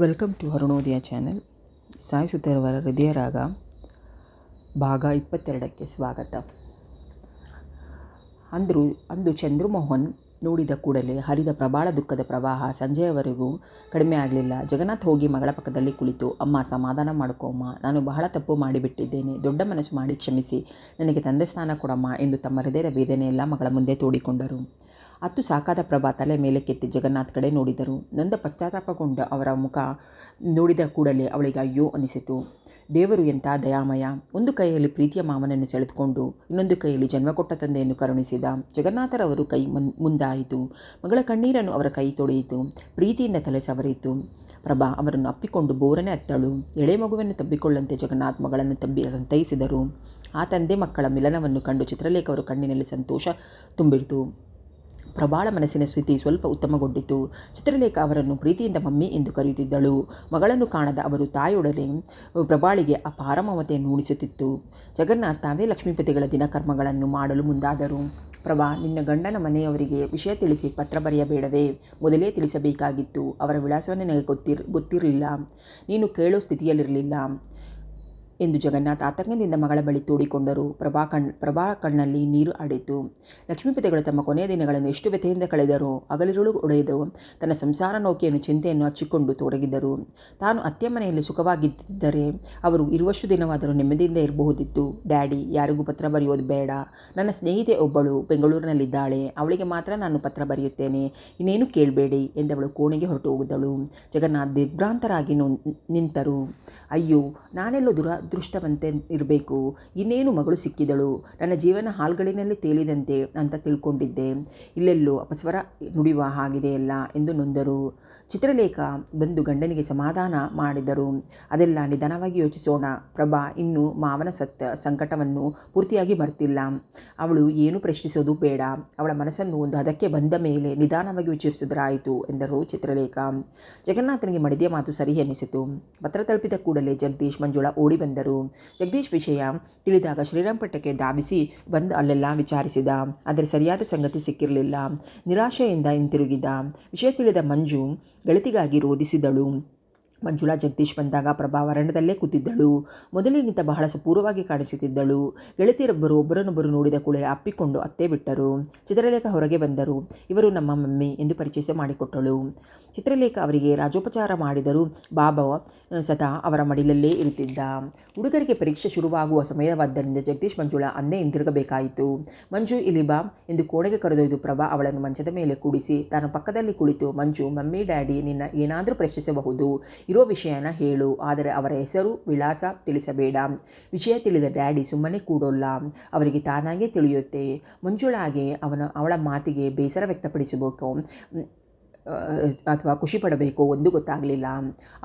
Welcome to Arunodaya channel. ಸಾಯಿಸುತ್ತಿರುವರ ಹೃದಯರಾಗ ಭಾಗ 22ಕ್ಕೆ ಸ್ವಾಗತ. ಅಂದು ಚಂದ್ರಮೋಹನ್ ನೋಡಿದ ಕೂಡಲೇ ಹರಿದ ಪ್ರಬಲ ದುಃಖದ ಪ್ರವಾಹ ಸಂಜೆಯವರೆಗೂ ಕಡಿಮೆ ಆಗಲಿಲ್ಲ. ಜಗನ್ನಾಥ್ ಹೋಗಿ ಮಗಳ ಪಕ್ಕದಲ್ಲಿ ಕುಳಿತು, ಅಮ್ಮ ಸಮಾಧಾನ ಮಾಡ್ಕೊ ಅಮ್ಮ, ನಾನು ಬಹಳ ತಪ್ಪು ಮಾಡಿಬಿಟ್ಟಿದ್ದೇನೆ, ದೊಡ್ಡ ಮನಸ್ಸು ಮಾಡಿ ಕ್ಷಮಿಸಿ, ನನಗೆ ತಂದೆ ಸ್ಥಾನ ಕೊಡಮ್ಮ ಎಂದು ತಮ್ಮ ಹೃದಯದ ಬೇದನೆಯೆಲ್ಲ ಮಗಳ ಮುಂದೆ ತೋಡಿಕೊಂಡರು. ಅತ್ತು ಸಾಕಾದ ಪ್ರಭಾ ತಲೆ ಮೇಲೆ ಕೆತ್ತಿ ಜಗನ್ನಾಥ್ ಕಡೆ ನೋಡಿದರು. ನೊಂದ ಪಶ್ಚಾತ್ತಾಪಗೊಂಡ ಅವರ ಮುಖ ನೋಡಿದ ಕೂಡಲೇ ಅವಳಿಗೆ ಅಯ್ಯೋ ಅನಿಸಿತು. ದೇವರು ಎಂಥ ದಯಾಮಯ. ಒಂದು ಕೈಯಲ್ಲಿ ಪ್ರೀತಿಯ ಮಾವನನ್ನು ಸೆಳೆದುಕೊಂಡು ಇನ್ನೊಂದು ಕೈಯಲ್ಲಿ ಜನ್ಮ ಕೊಟ್ಟ ತಂದೆಯನ್ನು ಕರುಣಿಸಿದ. ಜಗನ್ನಾಥರವರು ಕೈ ಮುಂದಾಯಿತು. ಮಗಳ ಕಣ್ಣೀರನ್ನು ಅವರ ಕೈ ತೊಳೆಯಿತು. ಪ್ರೀತಿಯಿಂದ ತಲೆ ಸವರಿತು. ಪ್ರಭಾ ಅವರನ್ನು ಅಪ್ಪಿಕೊಂಡು ಬೋರನೆ ಅತ್ತಳು. ಎಳೆ ಮಗುವನ್ನು ತಬ್ಬಿಕೊಳ್ಳಂತೆ ಜಗನ್ನಾಥ್ ಮಗಳನ್ನು ಸಂತೈಸಿದರು. ಆ ತಂದೆ ಮಕ್ಕಳ ಮಿಲನವನ್ನು ಕಂಡು ಚಿತ್ರಲೇಖ ಅವರ ಕಣ್ಣಿನಲ್ಲಿ ಸಂತೋಷ ತುಂಬಿತು. ಪ್ರಬಾಳ ಮನಸ್ಸಿನ ಸ್ಥಿತಿ ಸ್ವಲ್ಪ ಉತ್ತಮಗೊಂಡಿತು. ಚಿತ್ರಲೇಖ ಅವರನ್ನು ಪ್ರೀತಿಯಿಂದ ಮಮ್ಮಿ ಎಂದು ಕರೆಯುತ್ತಿದ್ದಳು. ಮಗಳನ್ನು ಕಾಣದ ಅವರು ತಾಯಿಯೊಡನೆ ಪ್ರಬಾಳಿಗೆ ಅಪಾರ ಮಮತೆಯನ್ನು ಉಣಿಸುತ್ತಿತ್ತು. ಜಗನ್ನಾಥ್ ತಾವೇ ಲಕ್ಷ್ಮೀಪತಿಗಳ ದಿನಕರ್ಮಗಳನ್ನು ಮಾಡಲು ಮುಂದಾದರು. ಪ್ರಭಾ, ನಿನ್ನ ಗಂಡನ ಮನೆಯವರಿಗೆ ವಿಷಯ ತಿಳಿಸಿ ಪತ್ರ ಬರೆಯಬೇಡವೇ? ಮೊದಲೇ ತಿಳಿಸಬೇಕಾಗಿತ್ತು. ಅವರ ವಿಳಾಸವನ್ನು ನನಗೆ ಗೊತ್ತಿರಲಿಲ್ಲ. ನೀನು ಕೇಳೋ ಸ್ಥಿತಿಯಲ್ಲಿರಲಿಲ್ಲ ಎಂದು ಜಗನ್ನಾಥ್ ಆತಂಕದಿಂದ ಮಗಳ ಬಳಿ ತೋಡಿಕೊಂಡರು. ಪ್ರಭಾ ಕಣ್ಣಲ್ಲಿ ನೀರು ಆಡಿತು. ಲಕ್ಷ್ಮೀಪತಿಗಳು ತಮ್ಮ ಕೊನೆಯ ದಿನಗಳನ್ನು ಎಷ್ಟು ವ್ಯಥೆಯಿಂದ ಕಳೆದರೋ. ಹಗಲಿರುಳು ಒಡೆದು ತನ್ನ ಸಂಸಾರ ನೌಕೆಯನ್ನು ಚಿಂತೆಯನ್ನು ಹಚ್ಚಿಕೊಂಡು ತೊಡಗಿದ್ದರು. ತಾನು ಅತ್ತೆ ಮನೆಯಲ್ಲಿ ಸುಖವಾಗಿದ್ದರೆ ಅವರು ಇರುವಷ್ಟು ದಿನವಾದರೂ ನೆಮ್ಮದಿಯಿಂದ ಇರಬಹುದಿತ್ತು. ಡ್ಯಾಡಿ, ಯಾರಿಗೂ ಪತ್ರ ಬರೆಯೋದು ಬೇಡ. ನನ್ನ ಸ್ನೇಹಿತೆ ಒಬ್ಬಳು ಬೆಂಗಳೂರಿನಲ್ಲಿದ್ದಾಳೆ, ಅವಳಿಗೆ ಮಾತ್ರ ನಾನು ಪತ್ರ ಬರೆಯುತ್ತೇನೆ, ಇನ್ನೇನು ಕೇಳಬೇಡಿ ಎಂದವಳು ಕೋಣೆಗೆ ಹೊರಟು ಹೋಗಿದ್ದಳು. ಜಗನ್ನಾಥ್ ದಿಗ್ಭ್ರಾಂತರಾಗಿ ನಿಂತರು. ಅಯ್ಯೋ, ನಾನೆಲ್ಲೋ ದುರದೃಷ್ಟವಂತೆ ಇರಬೇಕು. ಇನ್ನೇನು ಮಗಳು ಸಿಕ್ಕಿದಳು. ನನ್ನ ಜೀವನ ಹಾಲ್ಗಳಿನಲ್ಲಿ ತೇಲಿದಂತೆ ಅಂತ ತಿಳ್ಕೊಂಡಿದ್ದೆ. ಇಲ್ಲೆಲ್ಲೋ ಅಪಸ್ವರ ನುಡಿಯುವ ಹಾಗಿದೆಯಲ್ಲ ಎಂದು ನೊಂದರು. ಚಿತ್ರಲೇಖ ಬಂದು ಗಂಡನಿಗೆ ಸಮಾಧಾನ ಮಾಡಿದರು. ಅದೆಲ್ಲ ನಿಧಾನವಾಗಿ ಯೋಚಿಸೋಣ. ಪ್ರಭಾ ಇನ್ನೂ ಮಾವನ ಸಂಕಟವನ್ನು ಪೂರ್ತಿಯಾಗಿ ಮರೆತಿಲ್ಲ. ಅವಳು ಏನು ಪ್ರಶ್ನಿಸೋದು ಬೇಡ. ಅವಳ ಮನಸ್ಸನ್ನು ಒಂದು ಹದಕ್ಕೆ ಬಂದ ಮೇಲೆ ನಿಧಾನವಾಗಿ ವಿಚಾರಿಸಿದ್ರಾಯಿತು ಎಂದರು ಚಿತ್ರಲೇಖ. ಜಗನ್ನಾಥನಿಗೆ ಮಡಿದಿಯ ಮಾತು ಸರಿ ಎನಿಸಿತು. ಪತ್ರ ತಲುಪಿದ ಕೂಡಲೇ ಜಗದೀಶ್, ಮಂಜುಳಾ ಓಡಿ ಬಂದರು. ಜಗದೀಶ್ ವಿಷಯ ತಿಳಿದಾಗ ಶ್ರೀರಂಗಪಟ್ಟಣಕ್ಕೆ ಧಾವಿಸಿ ಬಂದು ಅಲ್ಲೆಲ್ಲ ವಿಚಾರಿಸಿದ. ಆದರೆ ಸರಿಯಾದ ಸಂಗತಿ ಸಿಕ್ಕಿರಲಿಲ್ಲ. ನಿರಾಶೆಯಿಂದ ಹಿಂತಿರುಗಿದ. ವಿಷಯ ತಿಳಿದ ಮಂಜು ಗೆಳತಿಗಾಗಿ ರೋಧಿಸಿದಳು. ಮಂಜುಳಾ ಜಗದೀಶ್ ಬಂದಾಗ ಪ್ರಭಾ ವರಂಡದಲ್ಲೇ ಕೂತಿದ್ದಳು. ಮೊದಲಿಗಿಂತ ಬಹಳ ಸಪೂರವಾಗಿ ಕಾಣಿಸುತ್ತಿದ್ದಳು. ಗೆಳತಿಯರೊಬ್ಬರು ಒಬ್ಬರನ್ನೊಬ್ಬರು ನೋಡಿದ ಕೂಡಲೇ ಅಪ್ಪಿಕೊಂಡು ಅತ್ತೇ ಬಿಟ್ಟರು. ಚಿತ್ರಲೇಖ ಹೊರಗೆ ಬಂದರು. ಇವರು ನಮ್ಮ ಮಮ್ಮಿ ಎಂದು ಪರಿಚಯ ಮಾಡಿಕೊಟ್ಟಳು. ಚಿತ್ರಲೇಖ ಅವರಿಗೆ ರಾಜೋಪಚಾರ ಮಾಡಿದರು. ಬಾಬಾ ಸದಾ ಅವರ ಮಡಿಲಲ್ಲೇ ಇರುತ್ತಿದ್ದ. ಹುಡುಗರಿಗೆ ಪರೀಕ್ಷೆ ಶುರುವಾಗುವ ಸಮಯವಾದ್ದರಿಂದ ಜಗದೀಶ್ ಮಂಜುಳಾ ಅಂದೇ ಹಿಂದಿರುಗಬೇಕಾಯಿತು. ಮಂಜು, ಇಲ್ಲಿ ಬಾ ಎಂದು ಕೋಣೆಗೆ ಕರೆದೊಯ್ದು ಪ್ರಭಾ ಅವಳನ್ನು ಮಂಚದ ಮೇಲೆ ಕೂಡಿಸಿ ತಾನು ಪಕ್ಕದಲ್ಲಿ ಕುಳಿತು, ಮಂಜು, ಮಮ್ಮಿ ಡ್ಯಾಡಿ ನಿನ್ನ ಏನಾದರೂ ಪ್ರಶ್ನಿಸಬಹುದು, ಇರೋ ವಿಷಯನ ಹೇಳು, ಆದರೆ ಅವರ ಹೆಸರು ವಿಳಾಸ ತಿಳಿಸಬೇಡ. ವಿಷಯ ತಿಳಿದ ಡ್ಯಾಡಿ ಸುಮ್ಮನೆ ಕೂಡೋಲ್ಲ, ಅವರಿಗೆ ತಾನಾಗೇ ತಿಳಿಯುತ್ತೆ. ಮಂಜುಳಾಗೆ ಅವಳ ಮಾತಿಗೆ ಬೇಸರ ವ್ಯಕ್ತಪಡಿಸಬೇಕು ಅಥವಾ ಖುಷಿ ಪಡಬೇಕು ಒಂದು ಗೊತ್ತಾಗಲಿಲ್ಲ.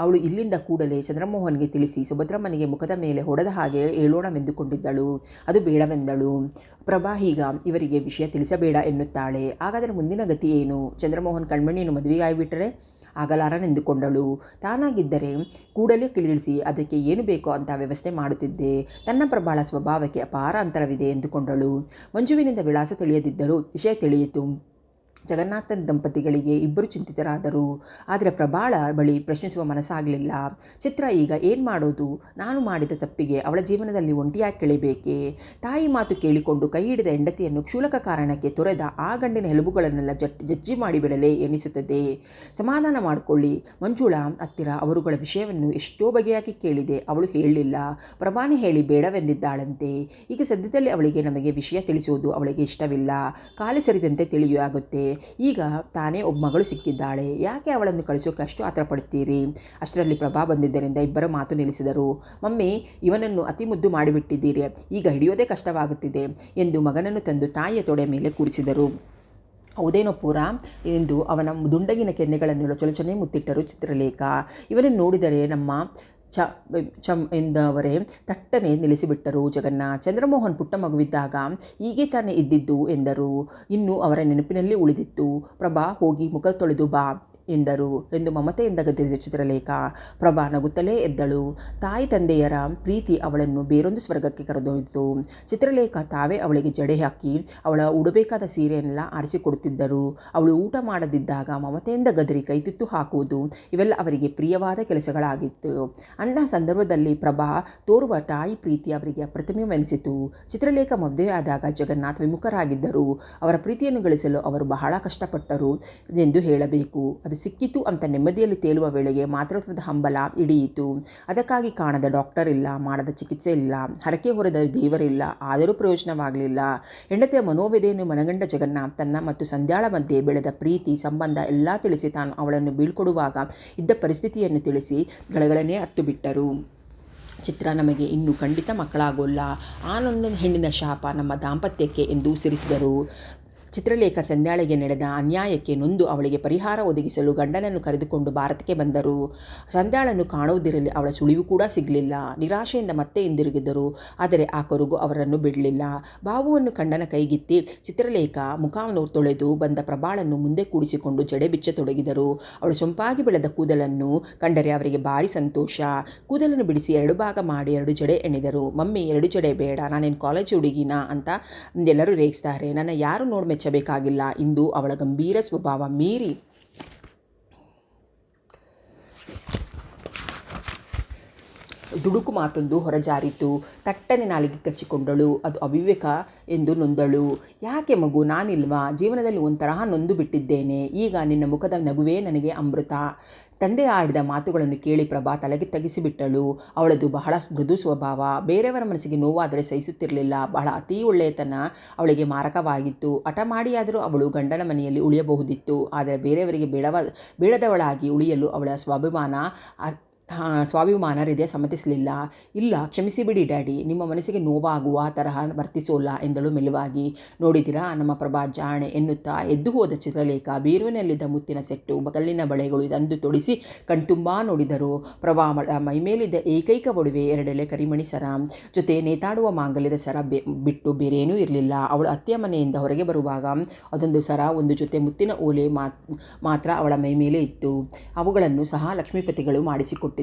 ಅವಳು ಇಲ್ಲಿಂದ ಕೂಡಲೇ ಚಂದ್ರಮೋಹನ್ಗೆ ತಿಳಿಸಿ ಸುಭದ್ರಮ್ಮನಿಗೆ ಮುಖದ ಮೇಲೆ ಹೊಡೆದ ಹಾಗೆ ಹೇಳೋಣವೆಂದುಕೊಂಡಿದ್ದಳು. ಅದು ಬೇಡವೆಂದಳು. ಪ್ರಭಾ ಈಗ ಇವರಿಗೆ ವಿಷಯ ತಿಳಿಸಬೇಡ ಎನ್ನುತ್ತಾಳೆ. ಹಾಗಾದರೆ ಮುಂದಿನ ಗತಿ ಏನು? ಚಂದ್ರಮೋಹನ್ ಕಣ್ಮಣಿಯನ್ನು ಮದುವೆಯಾಗಿಬಿಟ್ಟರೆ ಆಗಲಾರನೆಂದುಕೊಂಡಳು. ತಾನಾಗಿದ್ದರೆ ಕೂಡಲೇ ತಿಳಿಸಿ ಅದಕ್ಕೆ ಏನು ಬೇಕೋ ಅಂತ ವ್ಯವಸ್ಥೆ ಮಾಡುತ್ತಿದ್ದೆ. ತನ್ನ ಪ್ರಬಲ ಸ್ವಭಾವಕ್ಕೆ ಅಪಾರ ಅಂತರವಿದೆ ಎಂದುಕೊಂಡಳು. ಮಂಜುವಿನಿಂದ ವಿಳಾಸ ತಿಳಿಯದಿದ್ದರೂ ವಿಷಯ ತಿಳಿಯಿತು. ಜಗನ್ನಾಥನ್ ದಂಪತಿಗಳಿಗೆ ಇಬ್ಬರು ಚಿಂತಿತರಾದರು. ಆದರೆ ಪ್ರಬಾಳ ಬಳಿ ಪ್ರಶ್ನಿಸುವ ಮನಸ್ಸಾಗಲಿಲ್ಲ. ಚಿತ್ರ, ಈಗ ಏನು ಮಾಡೋದು? ನಾನು ಮಾಡಿದ ತಪ್ಪಿಗೆ ಅವಳ ಜೀವನದಲ್ಲಿ ಒಂಟಿಯಾಗಿ ಕೆಳಿಬೇಕೆ? ತಾಯಿ ಮಾತು ಕೇಳಿಕೊಂಡು ಕೈ ಹಿಡಿದ ಹೆಂಡತಿಯನ್ನು ಕ್ಷುಲಕ ಕಾರಣಕ್ಕೆ ತೊರೆದ ಆ ಗಂಡಿನ ಎಲುಬುಗಳನ್ನೆಲ್ಲ ಜಜ್ಜಿ ಮಾಡಿಬಿಡಲೇ ಎನಿಸುತ್ತದೆ. ಸಮಾಧಾನ ಮಾಡಿಕೊಳ್ಳಿ. ಮಂಜುಳಾ ಹತ್ತಿರ ಅವರುಗಳ ವಿಷಯವನ್ನು ಎಷ್ಟೋ ಬಗೆಯಾಗಿ ಕೇಳಿದೆ. ಅವಳು ಹೇಳಲಿಲ್ಲ. ಪ್ರಭಾನಿ ಹೇಳಿ ಬೇಡವೆಂದಿದ್ದಾಳಂತೆ. ಈಗ ಸದ್ಯದಲ್ಲಿ ಅವಳಿಗೆ ನಮಗೆ ವಿಷಯ ತಿಳಿಸುವುದು ಅವಳಿಗೆ ಇಷ್ಟವಿಲ್ಲ. ಕಾಲು ಸರಿದಂತೆ ತಿಳಿಯಾಗುತ್ತೆ. ಈಗ ತಾನೇ ಒಬ್ಬ ಮಗಳು ಸಿಕ್ಕಿದ್ದಾಳೆ, ಯಾಕೆ ಅವಳನ್ನು ಕಳಿಸೋಕೆ ಅಷ್ಟು ಆತರ ಪಡ್ತೀರಿ? ಅಷ್ಟರಲ್ಲಿ ಪ್ರಭಾ ಬಂದಿದ್ದರಿಂದ ಇಬ್ಬರ ಮಾತು ನಿಲ್ಲಿಸಿದರು. ಮಮ್ಮಿ, ಇವನನ್ನು ಅತಿ ಮುದ್ದು ಮಾಡಿಬಿಟ್ಟಿದ್ದೀರಿ, ಈಗ ಹಿಡಿಯೋದೇ ಕಷ್ಟವಾಗುತ್ತಿದೆ ಎಂದು ಮಗನನ್ನು ತಂದು ತಾಯಿಯ ತೊಡೆ ಮೇಲೆ ಕೂರಿಸಿದರು. ಹೌದೇನೋ ಪೂರ ಎಂದು ಅವನ ದುಂಡಗಿನ ಕೆನ್ನೆಗಳನ್ನು ಚೊಲಚನೆ ಮುತ್ತಿಟ್ಟರು ಚಿತ್ರಲೇಖ. ಇವನನ್ನು ನೋಡಿದರೆ ನಮ್ಮ ಎಂದವರೇ ತಟ್ಟನೆ ನಿಲ್ಲಿಸಿಬಿಟ್ಟರು ಜಗನ್ನಾಥ್. ಚಂದ್ರಮೋಹನ್ ಪುಟ್ಟ ಮಗುವಿದ್ದಾಗ ಹೀಗೆ ತಾನೇ ಇದ್ದಿದ್ದು ಎಂದರು. ಇನ್ನು ಅವರ ನೆನಪಿನಲ್ಲಿ ಉಳಿದಿತ್ತು. ಪ್ರಭಾ, ಹೋಗಿ ಮುಖ ತೊಳೆದು ಬಾ ಎಂದರು ಎಂದು ಮಮತೆಯಿಂದ ಗದರಿದ ಚಿತ್ರಲೇಖ. ಪ್ರಭಾ ನಗುತ್ತಲೇ ಎದ್ದಳು. ತಾಯಿ ತಂದೆಯರ ಪ್ರೀತಿ ಅವಳನ್ನು ಬೇರೊಂದು ಸ್ವರ್ಗಕ್ಕೆ ಕರೆದೊಯ್ದಿತು. ಚಿತ್ರಲೇಖ ತಾವೇ ಅವಳಿಗೆ ಜಡೆ ಹಾಕಿ ಅವಳ ಉಡಬೇಕಾದ ಸೀರೆಯನ್ನೆಲ್ಲ ಆರಿಸಿಕೊಡುತ್ತಿದ್ದರು. ಅವಳು ಊಟ ಮಾಡದಿದ್ದಾಗ ಮಮತೆಯಿಂದ ಗದರಿ ಕೈತುತ್ತು ಹಾಕುವುದು ಇವೆಲ್ಲ ಅವರಿಗೆ ಪ್ರಿಯವಾದ ಕೆಲಸಗಳಾಗಿತ್ತು. ಅಂತಹ ಸಂದರ್ಭದಲ್ಲಿ ಪ್ರಭಾ ತೋರುವ ತಾಯಿ ಪ್ರೀತಿ ಅವರಿಗೆ ಅಪ್ರತಿಮವೆನಿಸಿತು. ಚಿತ್ರಲೇಖ ಮದುವೆಯಾದಾಗ ಜಗನ್ನಾಥ್ ವಿಮುಖರಾಗಿದ್ದರು. ಅವರ ಪ್ರೀತಿಯನ್ನು ಗಳಿಸಲು ಅವರು ಬಹಳ ಕಷ್ಟಪಟ್ಟರು ಎಂದು ಹೇಳಬೇಕು. ಅದು ಸಿಕ್ಕಿತು ಅಂತ ನೆಮ್ಮದಿಯಲ್ಲಿ ತೇಲುವ ವೇಳೆಗೆ ಮಾತೃತ್ವದ ಹಂಬಲ ಹಿಡಿಯಿತು. ಅದಕ್ಕಾಗಿ ಕಾಣದ ಡಾಕ್ಟರ್ ಇಲ್ಲ, ಮಾಡದ ಚಿಕಿತ್ಸೆ ಇಲ್ಲ, ಹರಕೆ ಹೊರದ ದೇವರಿಲ್ಲ. ಆದರೂ ಪ್ರಯೋಜನವಾಗಲಿಲ್ಲ. ಹೆಂಡತಿಯ ಮನೋವ್ಯದೆಯನ್ನು ಮನಗಂಡ ಜಗನ್ನಾಥ್ ತನ್ನ ಮತ್ತು ಸಂಧ್ಯಾಳ ಮಧ್ಯೆ ಬೆಳೆದ ಪ್ರೀತಿ ಸಂಬಂಧ ಎಲ್ಲ ತಿಳಿಸಿ ತಾನು ಅವಳನ್ನು ಬೀಳ್ಕೊಡುವಾಗ ಇದ್ದ ಪರಿಸ್ಥಿತಿಯನ್ನು ತಿಳಿಸಿ ಗಳಗಳನ್ನೇ ಹತ್ತು ಬಿಟ್ಟರು. ಚಿತ್ರ ನಮಗೆ ಇನ್ನೂ ಖಂಡಿತ ಮಕ್ಕಳಾಗೋಲ್ಲ. ಆನೊಂದು ಹೆಣ್ಣಿನ ಶಾಪ ನಮ್ಮ ದಾಂಪತ್ಯಕ್ಕೆ ಎಂದು ಉಸಿರಿಸಿದರು. ಚಿತ್ರಲೇಖ ಸಂಧ್ಯಾಳಿಗೆ ನಡೆದ ಅನ್ಯಾಯಕ್ಕೆ ನೊಂದು ಅವಳಿಗೆ ಪರಿಹಾರ ಒದಗಿಸಲು ಗಂಡನನ್ನು ಕರೆದುಕೊಂಡು ಭಾರತಕ್ಕೆ ಬಂದರು. ಸಂಧ್ಯಾಳನ್ನು ಕಾಣುವುದಿರಲಿ ಅವಳ ಸುಳಿವು ಕೂಡ ಸಿಗಲಿಲ್ಲ. ನಿರಾಶೆಯಿಂದ ಮತ್ತೆ ಹಿಂದಿರುಗಿದರು. ಆದರೆ ಆ ಕರುಗು ಅವರನ್ನು ಬಿಡಲಿಲ್ಲ. ಬಾವುವನ್ನು ಕಂಡನ ಕೈಗಿತ್ತಿ ಚಿತ್ರಲೇಖ ಮುಖವನ್ನು ತೊಳೆದು ಬಂದ ಪ್ರಭಾಳನ್ನು ಮುಂದೆ ಕೂಡಿಸಿಕೊಂಡು ಜಡೆ ಬಿಚ್ಚತೊಡಗಿದರು. ಅವಳು ಸೊಂಪಾಗಿ ಬೆಳೆದ ಕೂದಲನ್ನು ಕಂಡರೆ ಅವರಿಗೆ ಭಾರಿ ಸಂತೋಷ. ಕೂದಲನ್ನು ಬಿಡಿಸಿ 2 ಭಾಗ ಮಾಡಿ 2 ಜಡೆ ಎಣಿದರು. ಮಮ್ಮಿ 2 ಜಡೆ ಬೇಡ, ನಾನೇನು ಕಾಲೇಜ್ ಹುಡುಗಿನ ಅಂತ ಎಲ್ಲರೂ ರೇಗಿಸ್ತಾರೆ. ನನ್ನ ಯಾರು ನೋಡಿ ಮೆಚ್ಚಬೇಕಾಗಿಲ್ಲ. ಇಂದು ಅವಳ ಗಂಭೀರ ಸ್ವಭಾವ ಮೀರಿ ದುಡುಕು ಮಾತೊಂದು ಹೊರಜಾರಿತು. ತಟ್ಟನೆ ನಾಲಿಗೆ ಕಚ್ಚಿಕೊಂಡಳು. ಅದು ಅವಿವೇಕ ಎಂದು ನೊಂದಳು. ಯಾಕೆ ಮಗು, ನಾನಿಲ್ವಾ? ಜೀವನದಲ್ಲಿ ಒಂಥರಹ ನೊಂದು ಬಿಟ್ಟಿದ್ದೇನೆ. ಈಗ ನಿನ್ನ ಮುಖದ ನಗುವೇ ನನಗೆ ಅಮೃತ. ತಂದೆ ಆಡಿದ ಮಾತುಗಳನ್ನು ಕೇಳಿ ಪ್ರಭಾ ತಲೆಗೆ ತಗ್ಗಿಸಿಬಿಟ್ಟಳು. ಅವಳದು ಬಹಳ ಮೃದು ಸ್ವಭಾವ. ಬೇರೆಯವರ ಮನಸ್ಸಿಗೆ ನೋವಾದರೆ ಸಹಿಸುತ್ತಿರಲಿಲ್ಲ. ಬಹಳ ಅತೀ ಒಳ್ಳೆಯತನ ಅವಳಿಗೆ ಮಾರಕವಾಗಿತ್ತು. ಹಠ ಮಾಡಿಯಾದರೂ ಅವಳು ಗಂಡನ ಮನೆಯಲ್ಲಿ ಉಳಿಯಬಹುದಿತ್ತು. ಆದರೆ ಬೇರೆಯವರಿಗೆ ಬೇಡದವಳಾಗಿ ಉಳಿಯಲು ಅವಳ ಸ್ವಾಭಿಮಾನ ಹೃದಯ ಸಮ್ಮತಿಸಲಿಲ್ಲ. ಇಲ್ಲ, ಕ್ಷಮಿಸಿಬಿಡಿ ಡ್ಯಾಡಿ, ನಿಮ್ಮ ಮನಸ್ಸಿಗೆ ನೋವಾಗುವ ತರಹ ವರ್ತಿಸೋಲ್ಲ ಎಂದಳು ಮೆಲುವಾಗಿ. ನೋಡಿದಿರಾ ನಮ್ಮ ಪ್ರಭಾ ಜಾಣೆ ಎನ್ನುತ್ತಾ ಎದ್ದು ಹೋದ ಚಿತ್ರಲೇಖ ಬೀರುವಿನಲ್ಲಿದ್ದ ಮುತ್ತಿನ ಸೆಟ್ಟು, ಬಗಲಿನ ಬಳೆಗಳು ಇದಂದು ತೊಡಿಸಿ ಕಣ್ತುಂಬಾ ನೋಡಿದರು. ಪ್ರಭಾ ಮೈಮೇಲಿದ್ದ ಏಕೈಕ ಒಡವೆ 2 ಎಳೆ ಕರಿಮಣಿ ಸರ ಜೊತೆ ನೇತಾಡುವ ಮಾಂಗಲ್ಯದ ಸರ ಬಿಟ್ಟು ಬೇರೇನೂ ಇರಲಿಲ್ಲ. ಅವಳು ಅತ್ತೆಯ ಮನೆಯಿಂದ ಹೊರಗೆ ಬರುವಾಗ ಅದೊಂದು ಸರ, 1 ಜೊತೆ ಮುತ್ತಿನ ಓಲೆ ಮಾತ್ರ ಅವಳ ಮೈಮೇಲೆ ಇತ್ತು. ಅವುಗಳನ್ನು ಸಹ ಲಕ್ಷ್ಮೀಪತಿಗಳು ಮಾಡಿಸಿಕೊಟ್ಟಿದ್ದರು.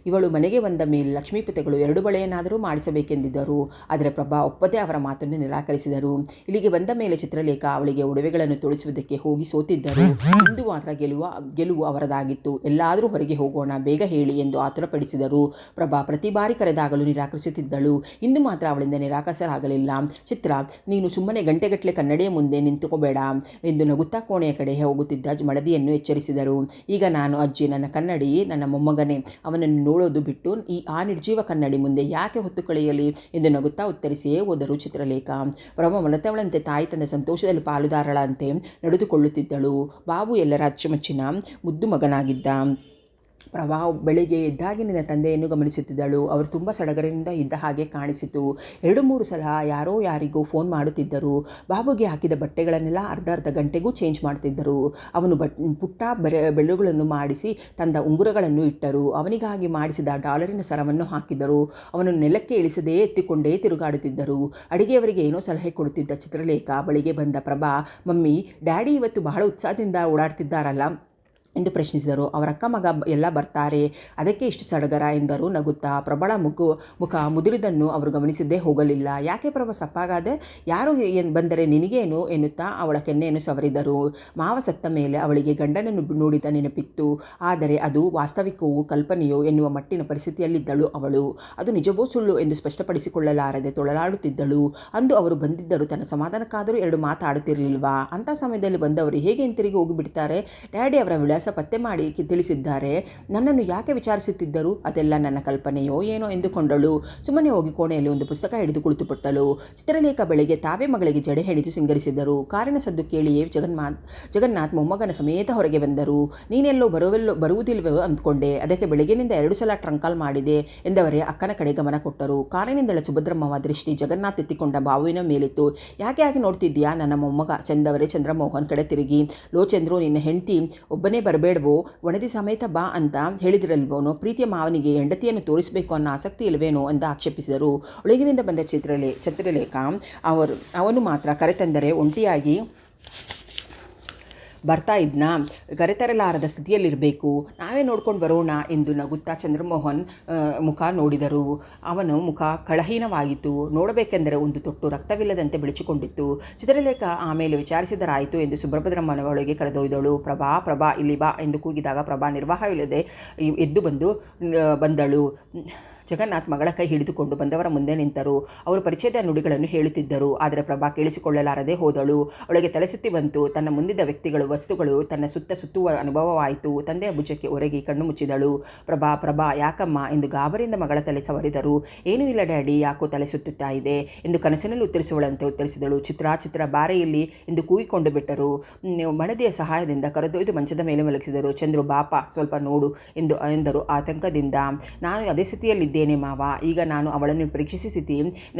ಇವಳು ಮನೆಗೆ ಬಂದ ಮೇಲೆ ಲಕ್ಷ್ಮೀಪತಿಗಳು 2 ಬಳೆಯನ್ನಾದರೂ ಮಾಡಿಸಬೇಕೆಂದಿದ್ದರು. ಆದರೆ ಪ್ರಭಾ ಒಪ್ಪದೆ ಅವರ ಮಾತನ್ನು ನಿರಾಕರಿಸಿದರು. ಇಲ್ಲಿಗೆ ಬಂದ ಮೇಲೆ ಚಿತ್ರಲೇಖ ಅವಳಿಗೆ ಒಡವೆಗಳನ್ನು ತೋರಿಸುವುದಕ್ಕೆ ಹೋಗಿ ಸೋತಿದ್ದರು. ಇಂದು ಮಾತ್ರ ಗೆಲುವು ಅವರದಾಗಿತ್ತು. ಎಲ್ಲಾದರೂ ಹೊರಗೆ ಹೋಗೋಣ, ಬೇಗ ಹೇಳಿ ಎಂದು ಆತುರಪಡಿಸಿದರು. ಪ್ರಭಾ ಪ್ರತಿ ಬಾರಿ ಕರೆದಾಗಲೂ ನಿರಾಕರಿಸುತ್ತಿದ್ದಳು. ಇಂದು ಮಾತ್ರ ಅವಳಿಂದ ನಿರಾಕರಿಸಲಾಗಲಿಲ್ಲ. ಚಿತ್ರ, ನೀನು ಸುಮ್ಮನೆ ಗಂಟೆಗಟ್ಟಲೆ ಕನ್ನಡಿಯ ಮುಂದೆ ನಿಂತುಕೋಬೇಡ ಎಂದು ನಗುತ್ತಾ ಕೋಣೆಯ ಕಡೆ ಹೋಗುತ್ತಿದ್ದ ಮಡದಿಯನ್ನು ಎಚ್ಚರಿಸಿದರು. ಈಗ ನಾನು ಅಜ್ಜಿ, ನನ್ನ ಕನ್ನಡಿ ನನ್ನ ಮೊಮ್ಮಗನೇ. ಅವನನ್ನು ನೋಡೋದು ಬಿಟ್ಟು ಆ ನಿರ್ಜೀವ ಕನ್ನಡಿ ಮುಂದೆ ಯಾಕೆ ಹೊತ್ತು ಕಳೆಯಲಿ ಎಂದು ನಗುತ್ತಾ ಉತ್ತರಿಸಿಯೇ ಹೋದರು ಚಿತ್ರಲೇಖ. ಪ್ರಭಾ ಮಲತವಳಂತೆ ತಾಯಿ ತಂದೆ ಸಂತೋಷದಲ್ಲಿ ಪಾಲುದಾರಳಂತೆ ನಡೆದುಕೊಳ್ಳುತ್ತಿದ್ದಳು. ಬಾಬು ಎಲ್ಲರ ಅಚ್ಚುಮೆಚ್ಚಿನ ಮುದ್ದು ಮಗನಾಗಿದ್ದ. ಪ್ರಭಾ ಬೆಳಿಗ್ಗೆ ಎದ್ದಾಗಿನಿಂದ ತಂದೆಯನ್ನು ಗಮನಿಸುತ್ತಿದ್ದಳು. ಅವರು ತುಂಬ ಸಡಗರದಿಂದ ಇದ್ದ ಹಾಗೆ ಕಾಣಿಸಿತು. 2-3 ಸಲ ಯಾರೋ ಯಾರಿಗೋ ಫೋನ್ ಮಾಡುತ್ತಿದ್ದರು. ಬಾಬುಗೆ ಹಾಕಿದ ಬಟ್ಟೆಗಳನ್ನೆಲ್ಲ ಅರ್ಧ ಗಂಟೆಗೂ ಚೇಂಜ್ ಮಾಡ್ತಿದ್ದರು. ಅವನು ಪುಟ್ಟ ಬೆಳ್ಳುಗಳನ್ನು ಮಾಡಿಸಿ ತಂದ ಉಂಗುರಗಳನ್ನು ಇಟ್ಟರು. ಅವನಿಗಾಗಿ ಮಾಡಿಸಿದ ಡಾಲರಿನ ಸರವನ್ನು ಹಾಕಿದರು. ಅವನನ್ನು ನೆಲಕ್ಕೆ ಇಳಿಸದೇ ಎತ್ತಿಕೊಂಡೇ ತಿರುಗಾಡುತ್ತಿದ್ದರು. ಅಡಿಗೆಯವರಿಗೆ ಏನೋ ಸಲಹೆ ಕೊಡುತ್ತಿದ್ದ ಚಿತ್ರಲೇಖ ಬಳಿಗೆ ಬಂದ ಪ್ರಭಾ, ಮಮ್ಮಿ, ಡ್ಯಾಡಿ ಇವತ್ತು ಬಹಳ ಉತ್ಸಾಹದಿಂದ ಓಡಾಡ್ತಿದ್ದಾರಲ್ಲ ಎಂದು ಪ್ರಶ್ನಿಸಿದರು. ಅವರ ಅಕ್ಕ ಮಗ ಎಲ್ಲ ಬರ್ತಾರೆ, ಅದಕ್ಕೆ ಇಷ್ಟು ಸಡಗರ ಎಂದರು ನಗುತ್ತಾ. ಪ್ರಬಳ ಮುಖ ಮುದುರಿದನ್ನು ಅವರು ಗಮನಿಸಿದ್ದೇ ಹೋಗಲಿಲ್ಲ. ಯಾಕೆ ಪ್ರಭಾ ಸಪ್ಪಾಗಾದೆ? ಯಾರು ಬಂದರೆ ನಿನಗೇನು ಎನ್ನುತ್ತಾ ಅವಳ ಕೆನ್ನೆಯನ್ನು ಸವರಿದರು. ಮಾವ ಸತ್ತ ಮೇಲೆ ಅವಳಿಗೆ ಗಂಡನನ್ನು ನೋಡಿದ ನೆನಪಿತ್ತು. ಆದರೆ ಅದು ವಾಸ್ತವಿಕವೋ ಕಲ್ಪನೆಯೋ ಎನ್ನುವ ಮಟ್ಟಿನ ಪರಿಸ್ಥಿತಿಯಲ್ಲಿದ್ದಳು ಅವಳು. ಅದು ನಿಜವೋ ಸುಳ್ಳು ಎಂದು ಸ್ಪಷ್ಟಪಡಿಸಿಕೊಳ್ಳಲಾರದೆ ತೊಳಲಾಡುತ್ತಿದ್ದಳು. ಅಂದು ಅವರು ಬಂದಿದ್ದರು. ತನ್ನ ಸಮಾಧಾನಕ್ಕಾದರೂ 2 ಮಾತಾಡುತ್ತಿರಲಿಲ್ವಾ? ಅಂಥ ಸಮಯದಲ್ಲಿ ಬಂದವರು ಹೇಗೆ ಹಿಂತಿರುಗಿ ಹೋಗಿಬಿಡ್ತಾರೆ? ಡ್ಯಾಡಿ ಅವರ ವಿಳಾಸ ಪತ್ತೆ ಮಾಡಿ ತಿಳಿಸಿದ್ದಾರೆ. ನನ್ನನ್ನು ಯಾಕೆ ವಿಚಾರಿಸುತ್ತಿದ್ದರು? ಅದೆಲ್ಲ ನನ್ನ ಕಲ್ಪನೆಯೋ ಏನೋ ಎಂದುಕೊಂಡಳು. ಸುಮ್ಮನೆ ಹೋಗಿ ಕೋಣೆಯಲ್ಲಿ ಒಂದು ಪುಸ್ತಕ ಹಿಡಿದು ಕುಳಿತುಬಿಟ್ಟಳು. ಚಿತ್ರಲೇಖ ಬೆಳಿಗ್ಗೆ ತಾವೇ ಮಗಳಿಗೆ ಜಡೆ ಹೆಣಿದು ಸಿಂಗರಿಸಿದರು. ಕಾರಿನ ಸದ್ದು ಕೇಳಿಯೇ ಜಗನ್ನಾಥ್ ಮೊಮ್ಮಗನ ಸಮೇತ ಹೊರಗೆ ಬಂದರು. ನೀನೆಲ್ಲೋ ಬರುವುದಿಲ್ವೋ ಅಂದ್ಕೊಂಡೆ, ಅದಕ್ಕೆ ಬೆಳಗ್ಗಿನಿಂದ 2 ಸಲ ಟ್ರಂಕಾಲ್ ಮಾಡಿದೆ ಎಂದವರೇ ಅಕ್ಕನ ಕಡೆ ಗಮನ ಕೊಟ್ಟರು. ಕಾರಿನಿಂದಳ ಸುಭದ್ರಮ್ಮವ ದೃಷ್ಟಿ ಜಗನ್ನಾಥ್ ಎತ್ತಿಕೊಂಡ ಬಾವುವಿನ ಮೇಲಿತ್ತು. ಯಾಕೆ ನೋಡ್ತಿದ್ದೀಯಾ? ನನ್ನ ಮೊಮ್ಮಗ ಚಂದವರೇ ಚಂದ್ರಮೋಹನ್ ಕಡೆ ತಿರುಗಿ, ಲೋ ಚಂದ್ರು, ನಿನ್ನ ಹೆಂಡತಿ ಒಬ್ಬನೇ ಬರಬೇಡವೋ? ಒಣದಿ ಸಮೇತ ಬಾ ಅಂತ ಹೇಳಿದಿರಲ್ವೋನೋ? ಪ್ರೀತಿಯ ಮಾವನಿಗೆ ಹೆಂಡತಿಯನ್ನು ತೋರಿಸಬೇಕು ಅನ್ನೋ ಆಸಕ್ತಿ ಇಲ್ಲವೇನೋ ಎಂದು ಆಕ್ಷೇಪಿಸಿದರು. ಒಳಗಿನಿಂದ ಬಂದ ಚಿತ್ರಲೇಖ ಅವನು ಮಾತ್ರ ಕರೆತಂದರೆ ಒಂಟಿಯಾಗಿ ಬರ್ತಾ ಇದ್ನಾ, ಕರೆತರಲಾರದ ಸ್ಥಿತಿಯಲ್ಲಿರಬೇಕು, ನಾವೇ ನೋಡ್ಕೊಂಡು ಬರೋಣ ಎಂದು ನಗುತ್ತಾ ಚಂದ್ರಮೋಹನ್ ಮುಖ ನೋಡಿದರು. ಅವನ ಮುಖ ಕಳಹೀನವಾಗಿತ್ತು. ನೋಡಬೇಕೆಂದರೆ ಒಂದು ತೊಟ್ಟು ರಕ್ತವಿಲ್ಲದಂತೆ ಬೆಳಚಿಕೊಂಡಿತ್ತು. ಚಿತ್ರಲೇಖ ಆಮೇಲೆ ವಿಚಾರಿಸಿದರಾಯಿತು ಎಂದು ಸುಬ್ರಭದ್ರಮ್ಮನ ಒಳಗೆ ಕರೆದೊಯ್ದಳು. ಪ್ರಭಾ ಪ್ರಭಾ ಇಲ್ಲಿ ಬಾ ಎಂದು ಕೂಗಿದಾಗ ಪ್ರಭಾ ನಿರ್ವಾಹವಿಲ್ಲದೆ ಎದ್ದು ಬಂದಳು. ಜಗನ್ನಾಥ್ ಮಗಳ ಕೈ ಹಿಡಿದುಕೊಂಡು ಬಂದವರ ಮುಂದೆ ನಿಂತರು. ಅವರು ಪರಿಚಯದ ನುಡಿಗಳನ್ನು ಹೇಳುತ್ತಿದ್ದರು. ಆದರೆ ಪ್ರಭಾ ಕೇಳಿಸಿಕೊಳ್ಳಲಾರದೆ ಹೋದಳು. ಅವಳಿಗೆ ತಲೆಸುತ್ತಿ ಬಂತು. ತನ್ನ ಮುಂದಿದ್ದ ವ್ಯಕ್ತಿಗಳು, ವಸ್ತುಗಳು ತನ್ನ ಸುತ್ತುವ ಅನುಭವವಾಯಿತು. ತಂದೆಯ ಭುಜಕ್ಕೆ ಒರಗಿ ಕಣ್ಣು ಮುಚ್ಚಿದಳು. ಪ್ರಭಾ ಪ್ರಭಾ ಯಾಕಮ್ಮ ಎಂದು ಗಾಬರಿಯಿಂದ ಮಗಳ ತಲೆ ಸವರಿದರು. ಏನೂ ಇಲ್ಲ ಡ್ಯಾಡಿ, ಯಾಕೋ ತಲೆ ಸುತ್ತುತ್ತಾ ಇದೆ ಎಂದು ಕನಸಿನಲ್ಲಿ ಉತ್ತರಿಸುವಳಂತೆ ಉತ್ತರಿಸಿದಳು. ಚಿತ್ರ ಬಾರೆ ಇಲ್ಲಿ ಎಂದು ಕೂಗಿಕೊಂಡು ಬಿಟ್ಟರು. ಮಡದಿಯ ಸಹಾಯದಿಂದ ಕರೆದೊಯ್ದು ಮಂಚದ ಮೇಲೆ ಮಲಗಿಸಿದರು. ಚಂದ್ರು ಬಾಪ ಸ್ವಲ್ಪ ನೋಡು ಎಂದರು ಆತಂಕದಿಂದ. ನಾನು ಅದೇ ಸ್ಥಿತಿಯಲ್ಲಿದ್ದೆ ಮಾವ, ಈಗ ನಾನು ಅವಳನ್ನು ಪರೀಕ್ಷಿಸಿ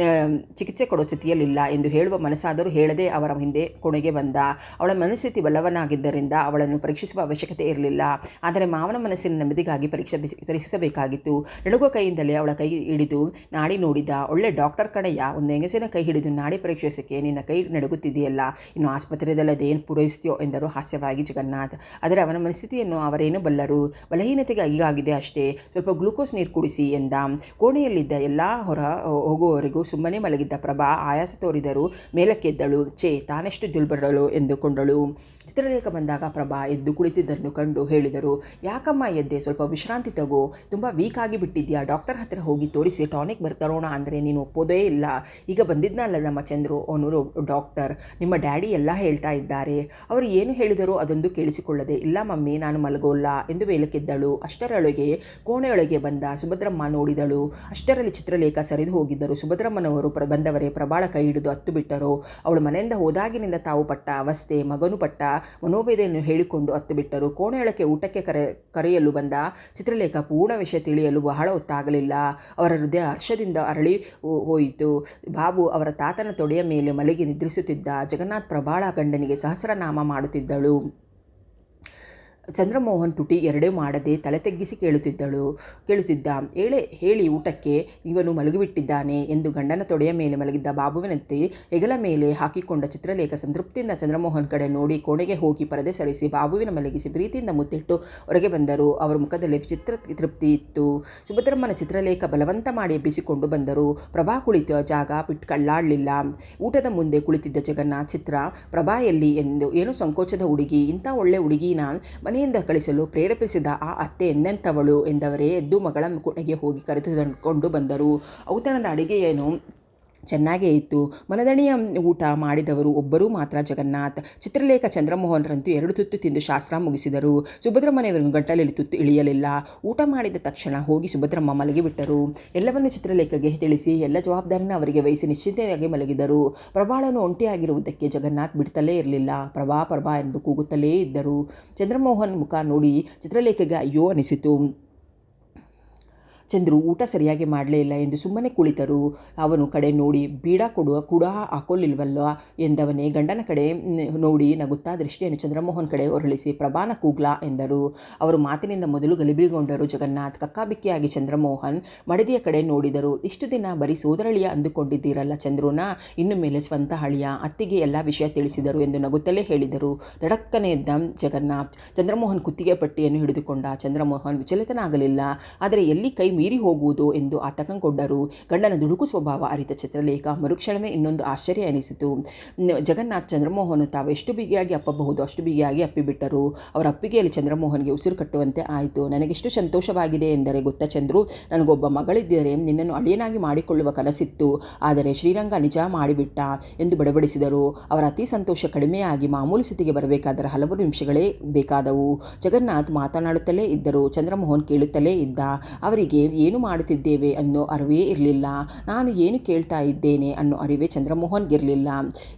ಚಿಕಿತ್ಸೆ ಕೊಡೋ ಸ್ಥಿತಿಯಲ್ಲಿಲ್ಲ ಎಂದು ಹೇಳುವ ಮನಸ್ಸಾದರೂ ಹೇಳದೆ ಅವರ ಹಿಂದೆ ಕೊನೆಗೆ ಬಂದ. ಅವಳ ಮನಸ್ಥಿತಿ ಬಲ್ಲವನಾಗಿದ್ದರಿಂದ ಅವಳನ್ನು ಪರೀಕ್ಷಿಸುವ ಅವಶ್ಯಕತೆ ಇರಲಿಲ್ಲ. ಆದರೆ ಮಾವನ ಮನಸ್ಸಿನ ನೆಮ್ಮದಿಗಾಗಿ ಪರೀಕ್ಷಿಸಬೇಕಾಗಿತ್ತು. ನಡುಗುವ ಕೈಯಿಂದಲೇ ಅವಳ ಕೈ ಹಿಡಿದು ನಾಡಿ ನೋಡಿದ. ಒಳ್ಳೆ ಡಾಕ್ಟರ್ ಕಣಯ್ಯ, ಒಂದು ಹೆಂಗಸಿನ ಕೈ ಹಿಡಿದು ನಾಡಿ ಪರೀಕ್ಷಿಸೋಕ್ಕೆ ನಿನ್ನ ಕೈ ನಡುಗುತ್ತಿದೆಯಲ್ಲ, ಇನ್ನು ಆಸ್ಪತ್ರೆಯಲ್ಲಿ ಅದೇನು ಪೂರೈಸ್ತೀಯೋ ಎಂದರು ಹಾಸ್ಯವಾಗಿ ಜಗನ್ನಾಥ್. ಆದರೆ ಅವನ ಮನಸ್ಥಿತಿಯನ್ನು ಅವರೇನು ಬಲ್ಲರು. ಬಲಹೀನತೆಗೆ ಹೀಗಾಗಿದೆ ಅಷ್ಟೇ, ಸ್ವಲ್ಪ ಗ್ಲೂಕೋಸ್ ನೀರು ಕುಡಿಸಿ ಎಂದ. ಕೋಣೆಯಲ್ಲಿದ್ದ ಎಲ್ಲ ಹೊರ ಹೋಗುವವರೆಗೂ ಸುಮ್ಮನೆ ಮಲಗಿದ್ದ ಪ್ರಭಾ ಆಯಾಸ ತೋರಿದರು. ಮೇಲಕ್ಕೆದ್ದಳು. ತಾನೆಷ್ಟು ಜುಲ್ಬರಳು ಎಂದುಕೊಂಡಳು. ಚಿತ್ರಲೇಖ ಬಂದಾಗ ಪ್ರಭಾ ಎದ್ದು ಕುಳಿತಿದ್ದನ್ನು ಕಂಡು ಹೇಳಿದರು, ಯಾಕಮ್ಮ ಎದ್ದೆ, ಸ್ವಲ್ಪ ವಿಶ್ರಾಂತಿ ತಗೋ, ತುಂಬ ವೀಕ್ ಆಗಿ ಬಿಟ್ಟಿದ್ಯಾ, ಡಾಕ್ಟರ್ ಹತ್ತಿರ ಹೋಗಿ ತೋರಿಸಿ ಟಾನಿಕ್ ಬರ್ತರೋಣ ಅಂದರೆ ನೀನು ಒಪ್ಪೋದೇ ಇಲ್ಲ. ಈಗ ಬಂದಿದ್ನಲ್ಲ ನಮ್ಮ ಚಂದ್ರು, ಅವನು ಡಾಕ್ಟರ್, ನಿಮ್ಮ ಡ್ಯಾಡಿ ಎಲ್ಲ ಹೇಳ್ತಾ ಇದ್ದಾರೆ. ಅವರು ಏನು ಹೇಳಿದರೂ ಅದೊಂದು ಕೇಳಿಸಿಕೊಳ್ಳದೆ, ಇಲ್ಲ ಮಮ್ಮಿ ನಾನು ಮಲಗೋಲ್ಲ ಎಂದು ಮೇಲಕ್ಕೆದ್ದಳು. ಅಷ್ಟರೊಳಗೆ ಕೋಣೆಯೊಳಗೆ ಬಂದ ಸುಭದ್ರಮ್ಮ ನೋಡಿದಳು. ಅಷ್ಟರಲ್ಲಿ ಚಿತ್ರಲೇಖ ಸರಿದು ಹೋಗಿದ್ದರು. ಸುಭದ್ರಮ್ಮನವರು ಬಂದವರೇ ಪ್ರಭಾಳ ಕೈ ಹಿಡಿದು ಹತ್ತು ಬಿಟ್ಟರು. ಅವಳು ಮನೆಯಿಂದ ಹೋದಾಗಿನಿಂದ ತಾವು ಪಟ್ಟ ಅವಸ್ಥೆ, ಮಗನು ಪಟ್ಟ ಮನೋವೇದನೆಯನ್ನು ಹೇಳಿಕೊಂಡು ಹತ್ತು ಬಿಟ್ಟರು. ಕೋಣೆಯೊಳಕ್ಕೆ ಊಟಕ್ಕೆ ಕರೆಯಲು ಬಂದ ಚಿತ್ರಲೇಖ ಪೂರ್ಣ ವಿಷಯ ತಿಳಿಯಲು ಬಹಳ ಹೊತ್ತಾಗಲಿಲ್ಲ. ಅವರ ಹೃದಯ ಹರ್ಷದಿಂದ ಅರಳಿ ಹೋಯಿತು. ಬಾಬು ಅವರ ತಾತನ ತೊಡೆಯ ಮೇಲೆ ಮಲಗಿ ನಿದ್ರಿಸುತ್ತಿದ್ದ. ಜಗನ್ನಾಥ್ ಪ್ರಭಾಳ ಗಂಡನಿಗೆ ಸಹಸ್ರನಾಮ ಮಾಡುತ್ತಿದ್ದಳು. ಚಂದ್ರಮೋಹನ್ ತುಟಿ ಎರಡೇ ಮಾಡದೆ ತಲೆ ತಗ್ಗಿಸಿ ಕೇಳುತ್ತಿದ್ದ. ಹೇಳಿ ಊಟಕ್ಕೆ, ಇವನು ಮಲಗಿಬಿಟ್ಟಿದ್ದಾನೆ ಎಂದು ಗಂಡನ ತೊಡೆಯ ಮೇಲೆ ಮಲಗಿದ್ದ ಬಾಬುವಿನಂತೆ ಹೆಗಲ ಮೇಲೆ ಹಾಕಿಕೊಂಡ ಚಿತ್ರಲೇಖ ಸಂತೃಪ್ತಿಯಿಂದ ಚಂದ್ರಮೋಹನ್ ಕಡೆ ನೋಡಿ ಕೋಣೆಗೆ ಹೋಗಿ ಪರದೆ ಸರಿಸಿ ಬಾಬುವಿನ ಮಲಗಿಸಿ ಪ್ರೀತಿಯಿಂದ ಮುತ್ತಿಟ್ಟು ಹೊರಗೆ ಬಂದರು. ಅವರ ಮುಖದಲ್ಲಿ ವಿಚಿತ್ರ ತೃಪ್ತಿ ಇತ್ತು. ಸುಭದ್ರಮ್ಮನ ಚಿತ್ರಲೇಖ ಬಲವಂತ ಮಾಡಿ ಎಬ್ಬಿಸಿಕೊಂಡು ಬಂದರು. ಪ್ರಭಾ ಕುಳಿತ ಜಾಗ ಕಳ್ಳಾಡಲಿಲ್ಲ. ಊಟದ ಮುಂದೆ ಕುಳಿತಿದ್ದ ಜಗನ್ನಾಥ್ ಚಿತ್ರ, ಪ್ರಭಾ ಎಲ್ಲಿ ಎಂದು ಏನೋ ಸಂಕೋಚದ ಹುಡುಗಿ, ಇಂಥ ಒಳ್ಳೆ ಹುಡುಗಿನ ಮನೆಯಿಂದ ಕಳಿಸಲು ಪ್ರೇರೇಪಿಸಿದ ಆ ಅತ್ತೆ ಎಂದೆಂಥವಳು ಎಂದವರೇ ಎದ್ದು ಮಗಳ ಕೋಣೆಗೆ ಹೋಗಿ ಕರೆದುಕೊಂಡು ಬಂದರು. ಔತಣದ ಅಡಿಗೆಯೇನು ಚೆನ್ನಾಗೇ ಇತ್ತು. ಮನದಣಿಯ ಊಟ ಮಾಡಿದವರು ಒಬ್ಬರೂ ಮಾತ್ರ ಜಗನ್ನಾಥ್. ಚಿತ್ರಲೇಖ ಚಂದ್ರಮೋಹನ್ರಂತೂ 2 ತುತ್ತು ತಿಂದು ಶಾಸ್ತ್ರ ಮುಗಿಸಿದರು. ಸುಭದ್ರಮ್ಮನೆಯವರಿಗೂ ಗಂಟಲಲ್ಲಿ ತುತ್ತು ಇಳಿಯಲಿಲ್ಲ. ಊಟ ಮಾಡಿದ ತಕ್ಷಣ ಹೋಗಿ ಸುಭದ್ರಮ್ಮ ಮಲಗಿಬಿಟ್ಟರು. ಎಲ್ಲವನ್ನೂ ಚಿತ್ರಲೇಖಗೆ ತಿಳಿಸಿ ಎಲ್ಲ ಜವಾಬ್ದಾರಿನ ಅವರಿಗೆ ವಹಿಸಿ ನಿಶ್ಚಿಂತೆಯಾಗಿ ಮಲಗಿದರು. ಪ್ರಭಾಳನ್ನು ಒಂಟಿಯಾಗಿರುವುದಕ್ಕೆ ಜಗನ್ನಾಥ್ ಬಿಡ್ತಲೇ ಇರಲಿಲ್ಲ. ಪ್ರಭಾ ಎಂದು ಕೂಗುತ್ತಲೇ ಇದ್ದರು. ಚಂದ್ರಮೋಹನ್ ಮುಖ ನೋಡಿ ಚಿತ್ರಲೇಖೆಗೆ ಅಯ್ಯೋ ಅನಿಸಿತು. ಚಂದ್ರು ಊಟ ಸರಿಯಾಗಿ ಮಾಡಲೇ ಇಲ್ಲ ಎಂದು ಸುಮ್ಮನೆ ಕುಳಿತರು. ಅವನು ಕಡೆ ನೋಡಿ, ಬೀಡ ಕೂಡ ಹಾಕೋಲಿಲ್ವಲ್ಲ ಎಂದವನೇ ಗಂಡನ ಕಡೆ ನೋಡಿ ನಗುತ್ತಾ ದೃಷ್ಟಿಯನ್ನು ಚಂದ್ರಮೋಹನ್ ಕಡೆ ಹೊರಳಿಸಿ ಪ್ರಭಾನ ಕೂಗ್ಲಾ ಎಂದರು. ಅವರು ಮಾತಿನಿಂದ ಮೊದಲು ಗಲಿಬಿಲಿಗೊಂಡರು ಜಗನ್ನಾಥ್. ಕಕ್ಕಾಬಿಕ್ಕಿಯಾಗಿ ಚಂದ್ರಮೋಹನ್ ಮಡದಿಯ ಕಡೆ ನೋಡಿದರು. ಇಷ್ಟು ದಿನ ಬರೀ ಸೋದರಳಿಯ ಅಂದುಕೊಂಡಿದ್ದೀರಲ್ಲ ಚಂದ್ರುನ, ಇನ್ನು ಮೇಲೆ ಸ್ವಂತ ಹಳಿಯ. ಅತ್ತಿಗೆ ಎಲ್ಲ ವಿಷಯ ತಿಳಿಸಿದರು ಎಂದು ನಗುತ್ತಲೇ ಹೇಳಿದರು. ತಡಕ್ಕನೆ ಎದ್ದ ಜಗನ್ನಾಥ್ ಚಂದ್ರಮೋಹನ್ ಕುತ್ತಿಗೆ ಪಟ್ಟಿಯನ್ನು ಹಿಡಿದುಕೊಂಡ. ಚಂದ್ರಮೋಹನ್ ವಿಚಲಿತನಾಗಲಿಲ್ಲ. ಆದರೆ ಎಲ್ಲಿ ಕೈ ಮೀರಿ ಹೋಗುವುದು ಎಂದು ಆತಂಕಗೊಂಡರು. ಗಂಡನ ದುಡುಕು ಸ್ವಭಾವ ಅರಿತ ಚಿತ್ರಲೇಖ ಮರುಕ್ಷಣವೇ ಇನ್ನೊಂದು ಆಶ್ಚರ್ಯ ಎನಿಸಿತು. ಜಗನ್ನಾಥ್ ಚಂದ್ರಮೋಹನ್ ತಾವು ಎಷ್ಟು ಬಿಗಿಯಾಗಿ ಅಪ್ಪಬಹುದು ಅಷ್ಟು ಬಿಗಿಯಾಗಿ ಅಪ್ಪಿಬಿಟ್ಟರು. ಅವರ ಅಪ್ಪಿಗೆಯಲ್ಲಿ ಚಂದ್ರಮೋಹನ್ಗೆ ಉಸಿರು ಕಟ್ಟುವಂತೆ ಆಯಿತು. ನನಗೆಷ್ಟು ಸಂತೋಷವಾಗಿದೆ ಎಂದರೆ ಗೊತ್ತಾ ಚಂದ್ರು, ನನಗೊಬ್ಬ ಮಗಳಿದ್ದರೆ ನಿನ್ನನ್ನು ಅಳಿಯನಾಗಿ ಮಾಡಿಕೊಳ್ಳುವ ಕನಸಿತ್ತು. ಆದರೆ ಶ್ರೀರಂಗ ನಿಜ ಮಾಡಿಬಿಟ್ಟ ಎಂದು ಬಡಬಡಿಸಿದರು. ಅವರ ಅತಿ ಸಂತೋಷ ಕಡಿಮೆಯಾಗಿ ಮಾಮೂಲು ಸ್ಥಿತಿಗೆ ಬರಬೇಕಾದರೆ ಹಲವು ನಿಮಿಷಗಳೇ ಬೇಕಾದವು. ಜಗನ್ನಾಥ್ ಮಾತನಾಡುತ್ತಲೇ ಇದ್ದರು. ಚಂದ್ರಮೋಹನ್ ಕೇಳುತ್ತಲೇ ಇದ್ದ. ಅವರಿಗೆ ಏನು ಮಾಡುತ್ತಿದ್ದೇವೆ ಅನ್ನೋ ಅರಿವೇ ಇರಲಿಲ್ಲ. ನಾನು ಏನು ಕೇಳ್ತಾ ಇದ್ದೇನೆ ಅನ್ನೋ ಅರಿವೇ ಚಂದ್ರಮೋಹನ್ಗಿರಲಿಲ್ಲ.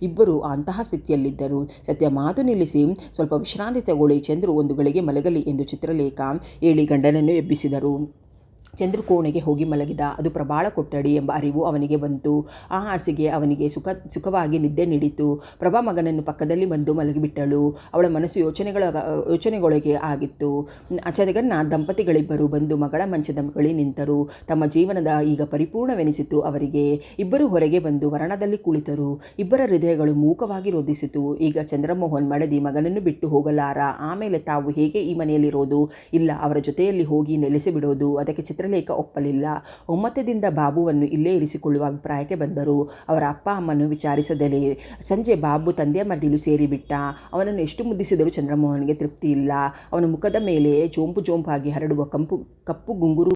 ಇಬ್ಬರು ಅಂತಹ ಸ್ಥಿತಿಯಲ್ಲಿದ್ದರು. ಸತ್ಯ ಮಾತು ನಿಲ್ಲಿಸಿ ಸ್ವಲ್ಪ ವಿಶ್ರಾಂತಿ ತಗೊಳ್ಳಿ ಚಂದ್ರು, ಒಂದು ಗಳಿಗೆ ಮಲಗಲಿ ಎಂದು ಚಿತ್ರಲೇಖ ಹೇಳಿ ಗಂಡನನ್ನು ಎಬ್ಬಿಸಿದರು. ಚಂದ್ರು ಕೋಣೆಗೆ ಹೋಗಿ ಮಲಗಿದ. ಅದು ಪ್ರಬಾಳ ಕೊಠಡಿ ಎಂಬ ಅರಿವು ಅವನಿಗೆ ಬಂತು. ಆ ಹಾಸಿಗೆ ಅವನಿಗೆ ಸುಖವಾಗಿ ನಿದ್ದೆ ನೀಡಿತು. ಪ್ರಭಾ ಮಗನನ್ನು ಪಕ್ಕದಲ್ಲಿ ಬಂದು ಮಲಗಿಬಿಟ್ಟಳು. ಅವಳ ಮನಸ್ಸು ಯೋಚನೆಗೊಳಗೆ ಆಗಿತ್ತು. ಜಗನ್ನಾಥ್ ದಂಪತಿಗಳಿಬ್ಬರು ಬಂದು ಮಗಳ ಮಂಚದ ಬಳಿ ನಿಂತರು. ತಮ್ಮ ಜೀವನದ ಈಗ ಪರಿಪೂರ್ಣವೆನಿಸಿತು ಅವರಿಗೆ. ಇಬ್ಬರು ಹೊರಗೆ ಬಂದು ವರಣದಲ್ಲಿ ಕುಳಿತರು. ಇಬ್ಬರ ಹೃದಯಗಳು ಮೂಕವಾಗಿ ರೋಧಿಸಿತು. ಈಗ ಚಂದ್ರಮೋಹನ್ ಮಡದಿ ಮಗನನ್ನು ಬಿಟ್ಟು ಹೋಗಲಾರ. ಆಮೇಲೆ ತಾವು ಹೇಗೆ ಈ ಮನೆಯಲ್ಲಿರೋದು? ಇಲ್ಲ, ಅವರ ಜೊತೆಯಲ್ಲಿ ಹೋಗಿ ನೆಲೆಸಿಬಿಡೋದು. ಅದಕ್ಕೆ ಚಿತ್ರಲೇಖ ಒಪ್ಪಲಿಲ್ಲ. ಒಮ್ಮತದಿಂದ ಬಾಬುವನ್ನು ಇಲ್ಲೇ ಇರಿಸಿಕೊಳ್ಳುವ ಅಭಿಪ್ರಾಯಕ್ಕೆ ಬಂದರು. ಅವರ ಅಪ್ಪ ಅಮ್ಮನ್ನು ವಿಚಾರಿಸದಲೇ ಸಂಜೆ ಬಾಬು ತಂದೆಯ ಮಡ್ಡಿಲು ಸೇರಿಬಿಟ್ಟ. ಅವನನ್ನು ಎಷ್ಟು ಮುದ್ದಿಸಿದರೂ ಚಂದ್ರಮೋಹನ್ಗೆ ತೃಪ್ತಿ ಇಲ್ಲ. ಅವನ ಮುಖದ ಮೇಲೆ ಜೋಂಪಾಗಿ ಹರಡುವ ಕಪ್ಪು ಗುಂಗುರು